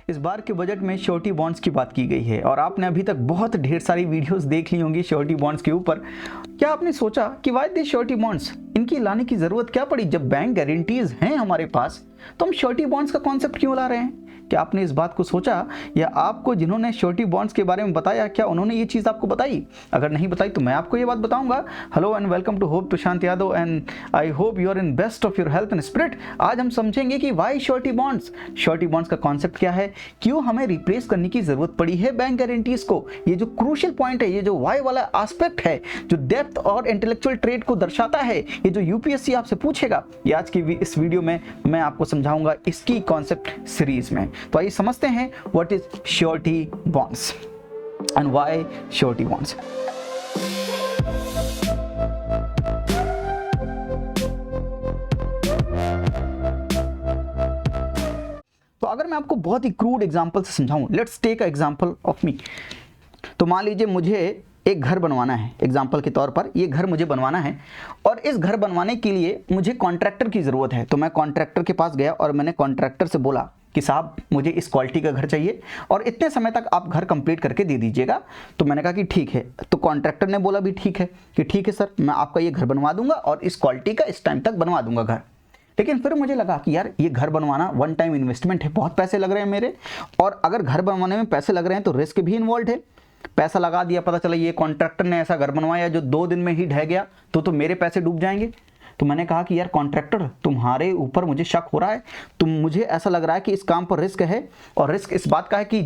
इस बार के बजट में श्योरिटी बॉन्ड्स की बात की गई है और आपने अभी तक बहुत ढेर सारी वीडियोस देख ली होंगी श्योरिटी बॉन्ड्स के ऊपर। क्या आपने सोचा कि वाई दिस श्योरिटी बॉन्ड्स, इनकी लाने की जरूरत क्या पड़ी? जब बैंक गारंटीज हैं हमारे पास तो हम श्योरिटी बॉन्ड्स का कॉन्सेप्ट क्यों ला रहे हैं? क्या आपने इस बात को सोचा, या आपको जिन्होंने श्योरिटी बॉन्ड्स के बारे में बताया क्या उन्होंने ये चीज़ आपको बताई? अगर नहीं बताई तो मैं आपको ये बात बताऊंगा। Hello and welcome to hope Prashant Yadav and I hope you are in best of your health and spirit. आज हम समझेंगे कि वाई श्योरिटी बॉन्ड्स का कॉन्सेप्ट क्या है, क्यों हमें रिप्लेस करने की जरूरत पड़ी है बैंक गारंटीज को। ये जो क्रूशियल पॉइंट है, ये जो वाई वाला एस्पेक्ट है, जो डेप्थ और इंटेलेक्चुअल ट्रेड को दर्शाता है, ये जो यूपीएससी आपसे पूछेगा, ये आज की इस वीडियो में मैं आपको समझाऊंगा इसकी कॉन्सेप्ट सीरीज में। तो आइए समझते हैं what is surety bonds and why surety bonds. तो अगर मैं आपको बहुत ही क्रूड एग्जांपल से समझाऊं, let's take a example of me. तो मान लीजिए मुझे एक घर बनवाना है, एग्जाम्पल के तौर पर ये घर मुझे बनवाना है और इस घर बनवाने के लिए मुझे कॉन्ट्रैक्टर की ज़रूरत है। तो मैं कॉन्ट्रैक्टर के पास गया और मैंने कॉन्ट्रैक्टर से बोला कि साहब मुझे इस क्वालिटी का घर चाहिए और इतने समय तक आप घर कंप्लीट करके दे दीजिएगा। तो मैंने कहा कि ठीक है। तो कॉन्ट्रैक्टर ने बोला भी ठीक है कि ठीक है सर, मैं आपका ये घर बनवा दूंगा और इस क्वालिटी का इस टाइम तक बनवा दूंगा घर। लेकिन फिर मुझे लगा कि यार ये घर बनवाना वन टाइम इन्वेस्टमेंट है, बहुत पैसे लग रहे हैं मेरे, और अगर घर बनवाने में पैसे लग रहे हैं तो रिस्क भी इन्वॉल्व है। पैसा लगा दिया, पता चला ये कॉन्ट्रैक्टर ने ऐसा घर बनवाया जो 2 दिन में ही ढह गया, तो मेरे पैसे डूब जाएंगे। तो मैंने कहा कि यार कॉन्ट्रैक्टर, तुम्हारे ऊपर मुझे शक हो रहा है, मुझे ऐसा लग रहा है कि इस काम पर रिस्क है, और रिस्क इस बात का है कि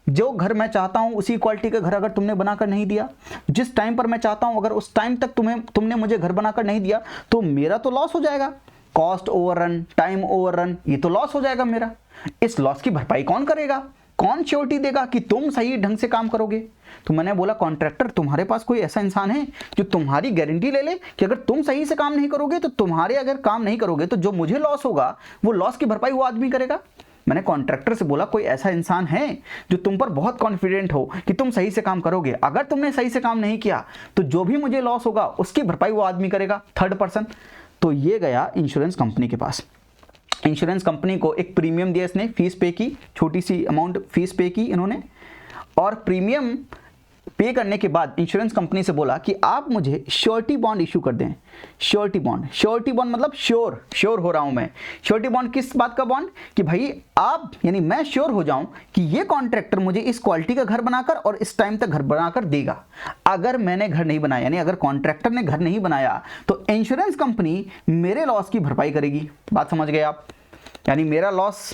जो घर मैं चाहता हूं उसी क्वालिटी का घर अगर तुमने बनाकर नहीं दिया, जिस टाइम पर मैं चाहता हूं अगर उस टाइम तक तुमने मुझे घर बनाकर नहीं दिया, तो मेरा तो लॉस हो जाएगा। कॉस्ट ओवररन, टाइम ओवररन, ये तो लॉस हो जाएगा मेरा। इस लॉस की भरपाई कौन करेगा? कौन श्योरिटी देगा कि तुम सही ढंग से काम करोगे? तो मैंने बोला कॉन्ट्रैक्टर, तुम्हारे पास कोई ऐसा इंसान है जो तुम्हारी गारंटी ले ले कि अगर तुम सही से काम नहीं करोगे तो तुम्हारे अगर काम नहीं करोगे तो जो मुझे लॉस होगा वो लॉस की भरपाई वो आदमी करेगा। मैंने कॉन्ट्रैक्टर से बोला कोई ऐसा इंसान है जो तुम पर बहुत कॉन्फिडेंट हो कि तुम सही से काम करोगे, अगर तुमने सही से काम नहीं किया तो जो भी मुझे लॉस होगा उसकी भरपाई वो आदमी करेगा, थर्ड पर्सन। तो ये गया इंश्योरेंस कंपनी के पास। इंश्योरेंस कंपनी को एक प्रीमियम दिया, इसने फीस पे की, छोटी सी अमाउंट फीस पे की इन्होंने, और प्रीमियम पे करने के बाद इंश्योरेंस कंपनी से बोला कि आप मुझे श्योरिटी बॉन्ड इशू कर दें। श्योरिटी बॉन्ड मतलब श्योर हो रहा हूं मैं। श्योरिटी बॉन्ड किस बात का बॉन्ड? कि भाई आप, यानी मैं श्योर हो जाऊं कि ये कॉन्ट्रैक्टर मुझे इस क्वालिटी का घर बनाकर और इस टाइम तक घर बनाकर देगा। अगर मैंने घर नहीं बनाया, यानी अगर कॉन्ट्रैक्टर ने घर नहीं बनाया, तो इंश्योरेंस कंपनी मेरे लॉस की भरपाई करेगी। बात समझ गए आप? यानी मेरा लॉस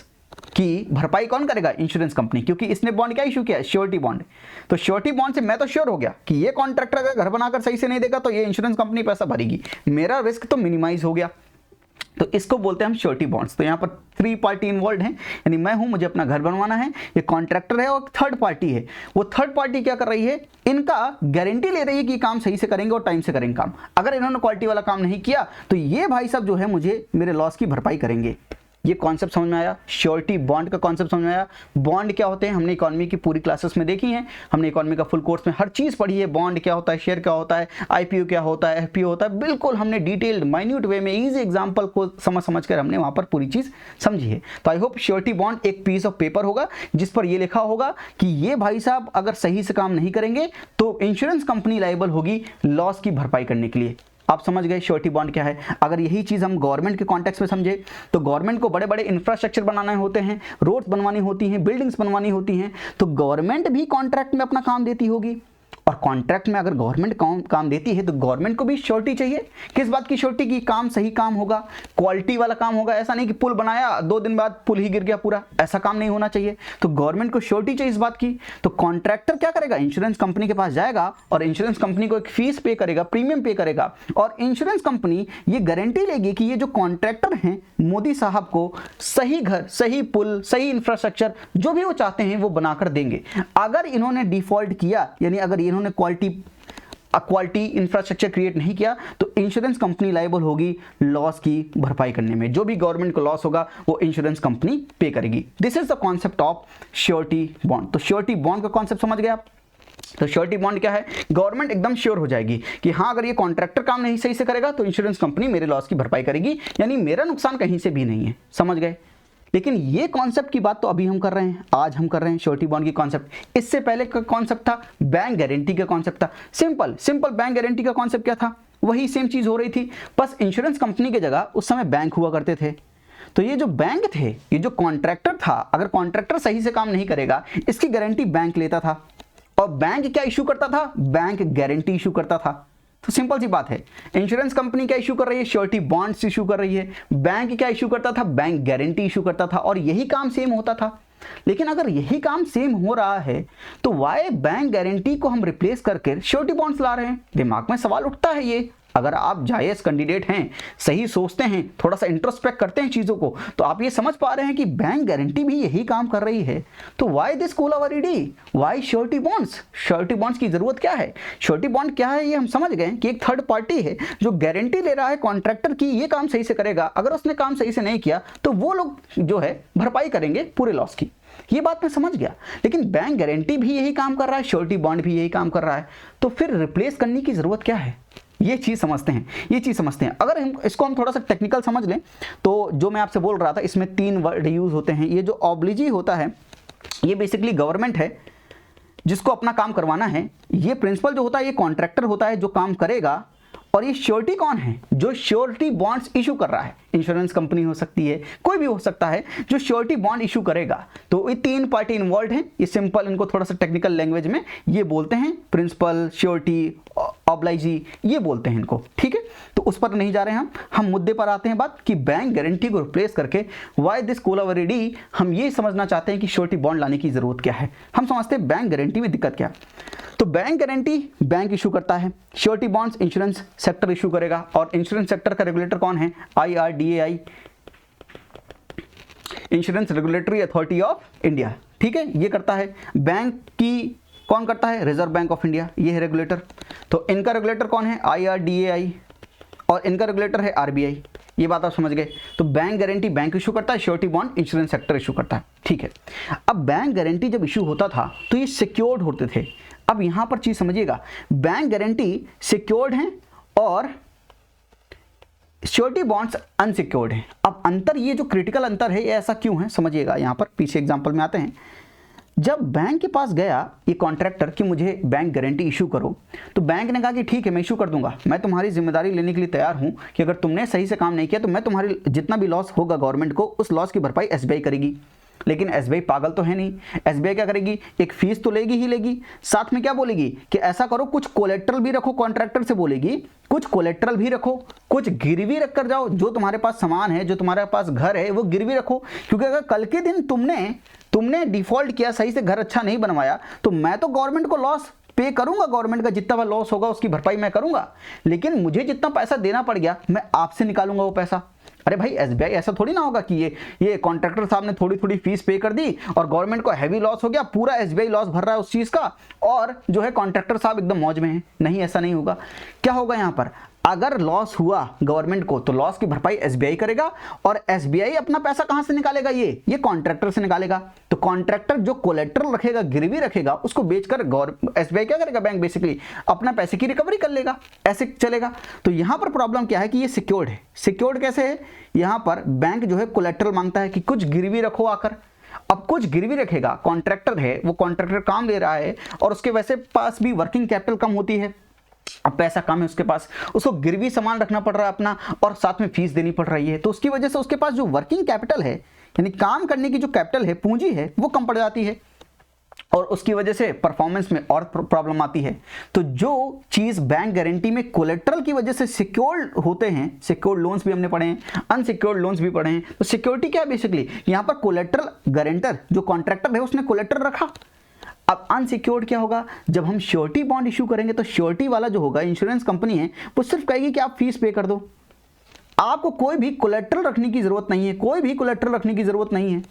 की भरपाई कौन करेगा? इंश्योरेंस कंपनी, क्योंकि इसने बॉन्ड क्या इशू किया है? Surety bond. तो श्योरिटी बॉन्ड से मैं तो श्योर हो गया कि ये कॉन्ट्रैक्टर अगर घर बनाकर सही से नहीं देगा तो ये इंश्योरेंस कंपनी पैसा भरेगी, मेरा रिस्क तो मिनिमाइज हो गया। तो इसको बोलते हैं हम श्योरिटी बॉन्ड्स। तो यहाँ पर 3 पार्टी इन्वॉल्व हैं, यानी मैं हूं, मुझे अपना घर बनवाना है, ये कॉन्ट्रैक्टर है और थर्ड पार्टी है। वो थर्ड पार्टी क्या कर रही है? इनका गारंटी ले रही है कि काम सही से करेंगे और टाइम से करेंगे काम। अगर इन्होंने क्वालिटी वाला काम नहीं किया तो ये भाई साहब जो है मुझे मेरे लॉस की भरपाई करेंगे। ये कॉन्सेप्ट समझ में आया? श्योरिटी बॉन्ड का कॉन्सेप्ट समझ में आया? बॉन्ड क्या होते हैं हमने इकोनॉमी की पूरी क्लासेस में देखी हैं, हमने इकोनॉमी का फुल कोर्स में हर चीज़ पढ़ी है। बॉन्ड क्या होता है, शेयर क्या होता है, आईपीओ क्या होता है, एफपीओ होता है, बिल्कुल हमने डिटेल्ड माइन्यूट वे में इजी एग्जांपल को समझ कर हमने वहां पर पूरी चीज़ समझी है। तो आई होप श्योरिटी बॉन्ड एक पीस ऑफ पेपर होगा जिस पर यह लिखा होगा कि ये भाई साहब अगर सही से काम नहीं करेंगे तो इंश्योरेंस कंपनी लायबल होगी लॉस की भरपाई करने के लिए। आप समझ गए श्योरिटी बॉन्ड क्या है? अगर यही चीज हम गवर्नमेंट के कॉन्टेक्स्ट में समझे तो गवर्नमेंट को बड़े बड़े इंफ्रास्ट्रक्चर बनाने होते हैं, रोड्स बनवानी होती हैं, बिल्डिंग्स बनवानी होती हैं, तो गवर्नमेंट भी कॉन्ट्रैक्ट में अपना काम देती होगी। और कॉन्ट्रैक्ट में अगर गवर्नमेंट काम देती है तो गवर्नमेंट को भी श्योरिटी चाहिए। किस बात की श्योरिटी? की काम सही काम होगा, क्वालिटी वाला काम होगा। ऐसा नहीं कि पुल बनाया 2 दिन बाद पुल ही गिर गया पूरा, ऐसा काम नहीं होना चाहिए। तो गवर्नमेंट को श्योरिटी चाहिए इस बात की। तो कॉन्ट्रैक्टर क्या करेगा? इंश्योरेंस कंपनी के पास जाएगा और इंश्योरेंस कंपनी को एक फीस पे करेगा, प्रीमियम पे करेगा, और इंश्योरेंस कंपनी ये गारंटी लेगी कि ये जो कॉन्ट्रैक्टर हैं मोदी साहब को सही घर, सही पुल, सही इंफ्रास्ट्रक्चर जो भी वो चाहते हैं वो बनाकर देंगे। अगर इन्होंने डिफॉल्ट किया, यानी अगर इन्होंने क्वालिटी इंफ्रास्ट्रक्चर क्रिएट नहीं किया, तो इंश्योरेंस कंपनी लायबल होगी लॉस की भरपाई करने में। जो भी गवर्नमेंट को लॉस होगा वो इंश्योरेंस कंपनी पे करेगी। This is the concept of surety bond. तो श्योरिटी बॉन्ड का कॉन्सेप्ट समझ गए आप? तो श्योरिटी बॉन्ड क्या है? गवर्नमेंट एकदम श्योर हो जाएगी कि हाँ अगर ये कॉन्ट्रैक्टर काम नहीं सही से करेगा तो इंश्योरेंस कंपनी मेरे लॉस की भरपाई करेगी, यानी मेरा नुकसान कहीं से भी नहीं है। समझ गए? लेकिन ये कॉन्सेप्ट की बात तो अभी हम कर रहे हैं, आज हम कर रहे हैं श्योरिटी बॉन्ड की कॉन्सेप्ट। इससे पहले का कॉन्सेप्ट था बैंक गारंटी का कॉन्सेप्ट था। सिंपल बैंक गारंटी का कॉन्सेप्ट क्या था, वही सेम चीज हो रही थी, बस इंश्योरेंस कंपनी की जगह उस समय बैंक हुआ करते थे। तो ये जो बैंक थे, ये जो कॉन्ट्रैक्टर था, अगर कॉन्ट्रैक्टर सही से काम नहीं करेगा इसकी गारंटी बैंक लेता था। और बैंक क्या इशू करता था, बैंक गारंटी इशू करता था। तो सिंपल सी बात है, इंश्योरेंस कंपनी क्या इशू कर रही है, श्योरिटी बॉन्ड्स इशू कर रही है। बैंक क्या इशू करता था, बैंक गारंटी इशू करता था, और यही काम सेम होता था। लेकिन अगर यही काम सेम हो रहा है तो वाई बैंक गारंटी को हम रिप्लेस करके श्योरिटी बॉन्ड्स ला रहे हैं? दिमाग में सवाल उठता है ये। अगर आप जायज कैंडिडेट हैं, सही सोचते हैं, थोड़ा सा इंट्रोस्पेक्ट करते हैं चीज़ों को, तो आप ये समझ पा रहे हैं कि बैंक गारंटी भी यही काम कर रही है। तो why this Kolaveri di, why surety bonds? Surety bonds की जरूरत क्या है? श्योरिटी बॉन्ड क्या है ये हम समझ गए कि एक थर्ड पार्टी है जो गारंटी ले रहा है कॉन्ट्रैक्टर की ये काम सही से करेगा, अगर उसने काम सही से नहीं किया तो वो लोग जो है भरपाई करेंगे पूरे लॉस की। ये बात मैं समझ गया। लेकिन बैंक गारंटी भी यही काम कर रहा है, श्योरिटी बॉन्ड भी यही काम कर रहा है, तो फिर रिप्लेस करने की जरूरत क्या है? ये चीज़ समझते हैं। अगर हम इसको थोड़ा सा टेक्निकल समझ लें तो जो मैं आपसे बोल रहा था इसमें 3 वर्ड यूज होते हैं। ये जो ऑब्लिजी होता है ये बेसिकली गवर्नमेंट है जिसको अपना काम करवाना है। ये प्रिंसिपल जो होता है ये कॉन्ट्रैक्टर होता है जो काम करेगा। और ये श्योरिटी कौन है, जो श्योरिटी बॉन्ड्स इशू कर रहा है। इंश्योरेंस कंपनी हो सकती है, कोई भी हो सकता है जो श्योरिटी बॉन्ड इशू करेगा। तो ये 3 पार्टी इन्वॉल्व हैं। ये सिंपल, इनको थोड़ा सा टेक्निकल लैंग्वेज में ये बोलते हैं, प्रिंसिपल, श्योरिटी, ऑब्लाइजी, ये बोलते हैं इनको, ठीक है। तो उस पर नहीं जा रहे हैं हम मुद्दे पर आते हैं बात कि बैंक गारंटी को रिप्लेस करके वाई दिस कोलावरीडी, हम ये समझना चाहते हैं कि श्योरिटी बॉन्ड लाने की जरूरत क्या है। हम समझते हैं बैंक गारंटी में दिक्कत क्या है। तो बैंक गारंटी बैंक इशू करता है, surety bonds insurance sector issue करेगा। और इंश्योरेंस सेक्टर का रेगुलेटर कौन है, IRDAI, insurance regulatory authority of India, ठीक है, ये करता है। बैंक की कौन करता है, रिजर्व बैंक ऑफ इंडिया, ये है रेगुलेटर। तो इनका रेगुलेटर कौन है, IRDAI, और इनका रेगुलेटर है RBI। ये बात आप समझ गए। तो बैंक गारंटी बैंक इशू करता है, surety bond insurance sector issue करता है, ठीक है। अब बैंक गारंटी जब इशू होता था तो ये सिक्योर्ड होते थे। अब यहां पर चीज समझिएगा, बैंक गारंटी सिक्योर्ड है और श्योरिटी बॉन्ड्स अनसिक्योर्ड है। अब अंतर, ये जो क्रिटिकल अंतर है ये ऐसा क्यों है समझिएगा। यहां पर पीछे एग्जांपल में आते हैं। जब बैंक के पास गया ये कॉन्ट्रैक्टर कि मुझे बैंक गारंटी इशू करो, तो बैंक ने कहा कि ठीक है मैं इशू कर दूंगा, मैं तुम्हारी जिम्मेदारी लेने के लिए तैयार हूं कि अगर तुमने सही से काम नहीं किया तो मैं तुम्हारी जितना भी लॉस होगा गवर्नमेंट को, उस लॉस की भरपाई SBI करेगी। लेकिन SBI पागल तो है नहीं, SBI क्या करेगी, एक फीस तो लेगी ही लेगी, साथ में क्या बोलेगी कि ऐसा करो कुछ कोलेट्रल भी रखो, कॉन्ट्रैक्टर से बोलेगी कुछ कोलेट्रल भी रखो, कुछ गिरवी रख कर जाओ, जो तुम्हारे पास सामान है, जो तुम्हारे पास घर है वो गिरवी रखो, क्योंकि अगर कल के दिन तुमने डिफॉल्ट किया, सही से घर अच्छा नहीं बनवाया, तो मैं तो गवर्नमेंट को लॉस पे करूंगा, गवर्नमेंट का जितना लॉस होगा उसकी भरपाई मैं करूंगा, लेकिन मुझे जितना पैसा देना पड़ गया मैं आपसे निकालूंगा वो पैसा। अरे भाई SBI ऐसा थोड़ी ना होगा कि ये कॉन्ट्रैक्टर साहब ने थोड़ी थोड़ी फीस पे कर दी और गवर्नमेंट को हैवी लॉस हो गया, पूरा SBI लॉस भर रहा है उस चीज का, और जो है कॉन्ट्रैक्टर साहब एकदम मौज में है। नहीं, ऐसा नहीं होगा। क्या होगा यहाँ पर, अगर लॉस हुआ गवर्नमेंट को तो लॉस की भरपाई SBI करेगा, और SBI अपना पैसा कहां से निकालेगा, ये कॉन्ट्रैक्टर से निकालेगा। तो कॉन्ट्रैक्टर जो कोलेट्रल रखेगा, गिरवी रखेगा, उसको बेचकर SBI क्या करेगा, बैंक बेसिकली अपना पैसे की रिकवरी कर लेगा, ऐसे चलेगा। तो यहां पर प्रॉब्लम क्या है कि ये सिक्योर्ड है। सिक्योर्ड कैसे है, यहां पर बैंक जो है कोलेट्रल मांगता है कि कुछ गिरवी रखो आकर। अब कुछ गिरवी रखेगा, कॉन्ट्रैक्टर है, वो कॉन्ट्रैक्टर काम ले रहा है और उसके वैसे पास भी वर्किंग कैपिटल कम होती है, अब पैसा कम है उसके पास, उसको गिरवी सामान रखना पड़ रहा है अपना, और साथ में फीस देनी पड़ रही है। तो उसकी वजह से उसके पास जो वर्किंग कैपिटल है, यानी काम करने की जो कैपिटल है, पूंजी है, वो कम पड़ जाती है, और उसकी वजह से परफॉर्मेंस में और प्रॉब्लम आती है। तो जो चीज बैंक गारंटी में कोलेट्रल की वजह से सिक्योर्ड होते हैं, सिक्योर्ड लोन्स भी हमने पढ़े हैं, अनसिक्योर्ड लोन्स भी पढ़े हैं। तो सिक्योरिटी क्या है बेसिकली, यहां पर कोलेट्रल गारंटर जो कॉन्ट्रैक्टर है उसने कोलेट्रल रखा। अब अनसिक्योर्ड क्या होगा, जब हम श्योरिटी बॉन्ड इशू करेंगे तो श्योरिटी वाला जो होगा, इंश्योरेंस कंपनी है, वो सिर्फ कहेगी कि आप फीस पे कर दो, आपको कोई भी कोलेट्रल रखने की जरूरत नहीं है, कोई भी कोलेट्रल रखने की जरूरत नहीं है।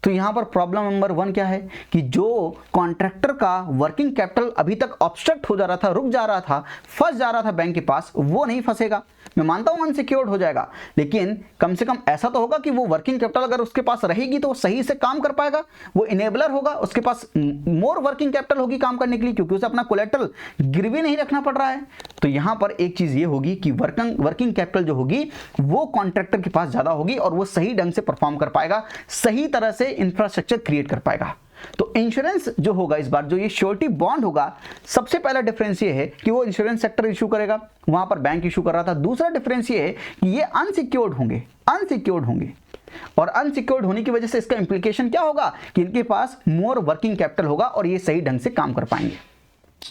तो यहाँ पर प्रॉब्लम नंबर 1 क्या है कि जो कॉन्ट्रैक्टर का वर्किंग कैपिटल अभी तक ऑब्स्ट्रक्ट हो जा रहा था, रुक जा रहा था, फंस जा रहा था बैंक के पास, वो नहीं फंसेगा। मैं मानता हूं अनसिक्योर्ड हो जाएगा, लेकिन कम से कम ऐसा तो होगा कि वो वर्किंग कैपिटल अगर उसके पास रहेगी तो वो सही से काम कर पाएगा, वो इनेबलर होगा, उसके पास मोर वर्किंग कैपिटल होगी काम करने के लिए, क्योंकि उसे अपना कोलेटरल गिरवी नहीं रखना पड़ रहा है। तो यहां पर एक चीज ये होगी कि वर्किंग कैपिटल जो होगी वो कॉन्ट्रैक्टर के पास ज्यादा होगी और वो सही ढंग से परफॉर्म कर पाएगा, सही तरह से इंफ्रास्ट्रक्चर क्रिएट कर पाएगा। तो इंश्योरेंस जो होगा इस बार, जो ये श्योरिटी बॉन्ड होगा, सबसे पहला डिफरेंस ये है कि वो इंश्योरेंस सेक्टर इशू करेगा, वहां पर बैंक इशू कर रहा था। दूसरा डिफरेंस ये है कि ये अनसिक्योर्ड होंगे और अनसिक्योर्ड होने की वजह से इसका इंप्लीकेशन क्या होगा कि इनके पास मोर वर्किंग कैपिटल होगा और ये सही ढंग से काम कर पाएंगे।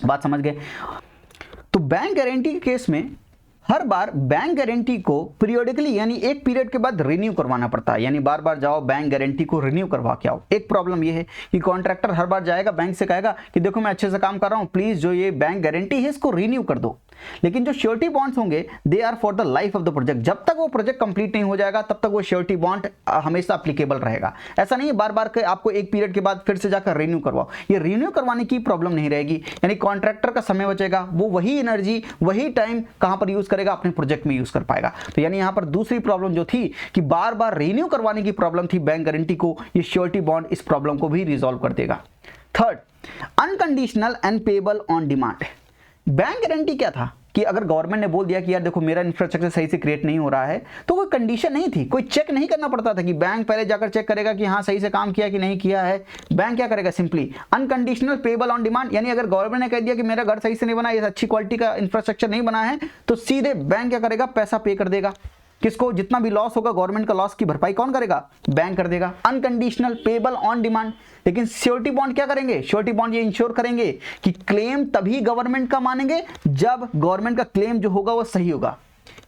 बात समझ गए? तो बैंक गारंटी के केस में हर बार बैंक गारंटी को पीरियोडिकली यानी एक पीरियड के बाद रिन्यू करवाना पड़ता है, यानी बार बार जाओ बैंक गारंटी को रिन्यू करवा के आओ। एक प्रॉब्लम ये है कि कॉन्ट्रैक्टर हर बार जाएगा बैंक से कहेगा कि देखो मैं अच्छे से काम कर रहा हूं, प्लीज जो ये बैंक गारंटी है इसको रिन्यू कर दो। लेकिन जो श्योरिटी बॉन्ड्स होंगे they are for the life of the project, जब तक वो प्रोजेक्ट कंप्लीट नहीं हो जाएगा तब तक वो श्योरिटी बॉन्ड हमेशा एप्लीकेबल रहेगा। ऐसा नहीं है बार बार आपको एक पीरियड के बाद फिर से जाकर रिन्यू करवाओ, ये रिन्यू करवाने की प्रॉब्लम नहीं रहेगी, यानी कॉन्ट्रैक्टर का समय बचेगा, वो वही एनर्जी वही टाइम कहां पर यूज करेगा, अपने प्रोजेक्ट में यूज कर पाएगा। तो यानी यहां पर दूसरी प्रॉब्लम जो थी कि बार बार रिन्यू करवाने की प्रॉब्लम थी बैंक गारंटी को, ये श्योरिटी बॉन्ड इस प्रॉब्लम को भी रिजॉल्व कर देगा। Third, unconditional and payable on demand. Bank guarantee क्या था कि अगर गवर्नमेंट ने बोल दिया कि यार देखो मेरा इंफ्रास्ट्रक्चर सही से क्रिएट नहीं हो रहा है, तो कोई कंडीशन नहीं थी, कोई चेक नहीं करना पड़ता था कि बैंक पहले जाकर चेक करेगा कि हाँ सही से काम किया कि नहीं किया है। बैंक क्या करेगा, simply unconditional payable on demand, यानी अगर गवर्नमेंट ने कह दिया कि मेरा घर सही से नहीं बना, ये अच्छी क्वालिटी का इंफ्रास्ट्रक्चर नहीं बना है, तो सीधे बैंक क्या करेगा, पैसा पे कर देगा। किसको? जितना भी लॉस होगा गवर्नमेंट का लॉस की भरपाई कौन करेगा? बैंक कर देगा। Unconditional payable on demand. लेकिन श्योरिटी बॉन्ड क्या करेंगे? श्योरिटी बॉन्ड ये इंश्योर करेंगे कि क्लेम तभी गवर्नमेंट का मानेंगे जब गवर्नमेंट का क्लेम जो होगा वो सही होगा।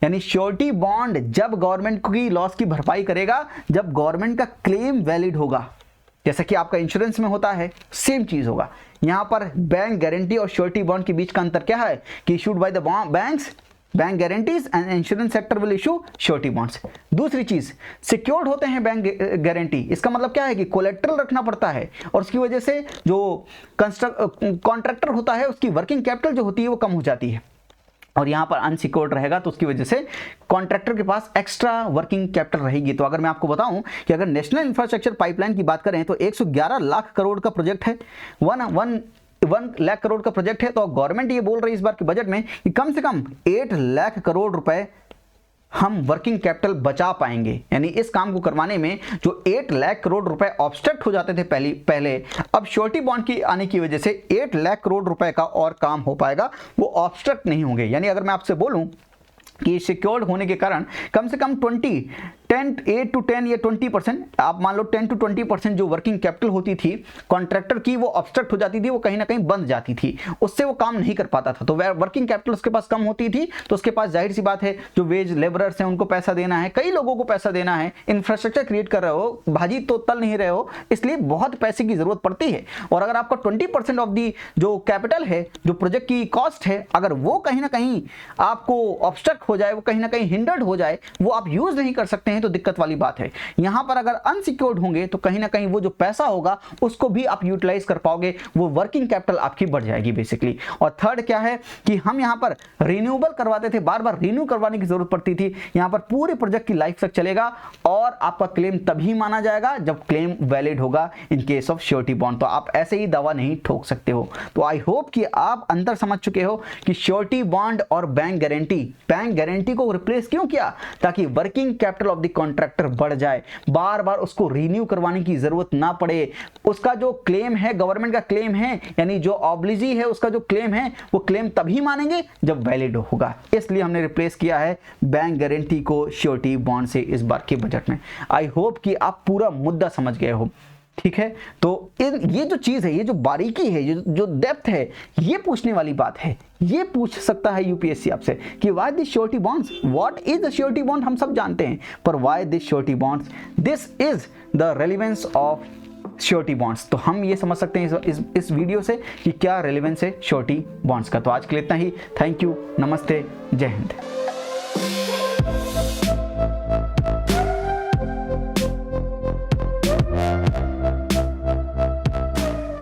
यानी श्योरिटी बॉन्ड जब गवर्नमेंट की लॉस की भरपाई करेगा जब गवर्नमेंट का क्लेम वैलिड होगा, जैसा कि आपका इंश्योरेंस में होता है, सेम चीज होगा। यहां पर बैंक गारंटी और श्योरिटी बॉन्ड के बीच का अंतर क्या है कि issued by the banks, bank guarantees and insurance sector will issue surety bonds. दूसरी चीज, सिक्योर्ड होते हैं बैंक गारंटी, इसका मतलब क्या है कि कोलेट्रल रखना पड़ता है और उसकी वजह से जो कॉन्ट्रैक्टर होता है उसकी वर्किंग कैपिटल जो होती है वो कम हो जाती है। और यहाँ पर अनसिक्योर्ड रहेगा तो उसकी वजह से कॉन्ट्रैक्टर के पास एक्स्ट्रा वर्किंग कैपिटल रहेगी। तो अगर मैं आपको बताऊं कि अगर नेशनल इंफ्रास्ट्रक्चर पाइपलाइन की बात करें तो 111 लाख करोड़ का प्रोजेक्ट है, 1 लाख करोड़ का प्रोजेक्ट है। तो गवर्नमेंट ये बोल रही है इस बार के बजट में कि कम से कम 8 लाख करोड़ रुपए हम वर्किंग कैपिटल बचा पाएंगे। यानी इस काम को करवाने में जो 8 लाख करोड़ रुपए ऑब्स्ट्रक्ट हो जाते थे पहले, अब श्योरिटी बॉन्ड की आने की वजह से 8 लाख करोड़ रुपए का और काम हो पाएगा, वो ऑब्स्ट्रक्ट नहीं होंगे। यानी अगर मैं आपसे बोलूं कि सिक्योर्ड होने के कारण कम से कम 8 to 10 या 20%, आप मान लो 10 to 20% जो वर्किंग कैपिटल होती थी कॉन्ट्रैक्टर की वो ऑब्स्ट्रक्ट हो जाती थी, वो कहीं ना कहीं बंद जाती थी, उससे वो काम नहीं कर पाता था। तो वर्किंग कैपिटल उसके पास कम होती थी तो उसके पास जाहिर सी बात है जो वेज लेबरर्स हैं उनको पैसा देना है, कई लोगों को पैसा देना है, इंफ्रास्ट्रक्चर क्रिएट कर रहे हो, भाजी तो तल नहीं रहे हो, इसलिए बहुत पैसे की जरूरत पड़ती है। और अगर आपका 20% ऑफ दी जो कैपिटल है, जो प्रोजेक्ट की कॉस्ट है, अगर वो कहीं ना कहीं आपको ऑब्स्ट्रक्ट हो जाए, वो कहीं ना कहीं हिंडर्ड हो जाए, वो आप यूज नहीं कर सकते हैं, तो दिक्कत वाली बात है। यहां पर अगर अनसिक्योर्ड होंगे तो कहीं ना कहीं वो जो पैसा होगा उसको भी आप यूटिलाइज कर पाओगे, वो वर्किंग कैपिटल आपकी बढ़ जाएगी बेसिकली। और थर्ड क्या है कि हम यहां पर रिन्यूएबल करवाते थे, बार बार रिन्यू करवाने की जरूरत पड़ती थी। यहां पर पूरे प्रोजेक्ट की लाइफ तक चलेगा और आपका क्लेम तभी माना जाएगा जब क्लेम वैलिड होगा in case of surety bond. तो आप ऐसे ही दावा नहीं ठोक सकते हो। तो आई होप कि आप अंतर समझ चुके हो कि श्योरिटी बॉन्ड और बैंक गारंटी को रिप्लेस क्यों किया, ताकि working capital of the contractor बढ़ जाए, बार बार उसको रिन्यू करवाने की जरूरत ना पड़े। उसका जो क्लेम है, गवर्नमेंट का क्लेम है, यानी जो ऑब्लिजी है उसका जो क्लेम है वो क्लेम तभी मानेंगे जब वैलिड होगा। इसलिए हमने रिप्लेस किया है बैंक गारंटी को श्योरिटी बॉन्ड से इस बार के बजट में। आई होप कि आप पूरा मुद्दा समझ गए हो। ठीक है, तो ये जो चीज है, ये जो बारीकी है, जो डेप्थ है, ये पूछने वाली बात है। ये पूछ सकता है यूपीएससी आपसे कि why this surety bonds, what is the surety bond, हम सब जानते हैं, पर why this surety bonds, this is the relevance of surety bonds. तो हम ये समझ सकते हैं इस वीडियो से कि क्या रेलेवेंस है श्योरिटी बॉन्ड्स का। तो आज के लिए इतना ही। थैंक यू, नमस्ते, जय हिंद।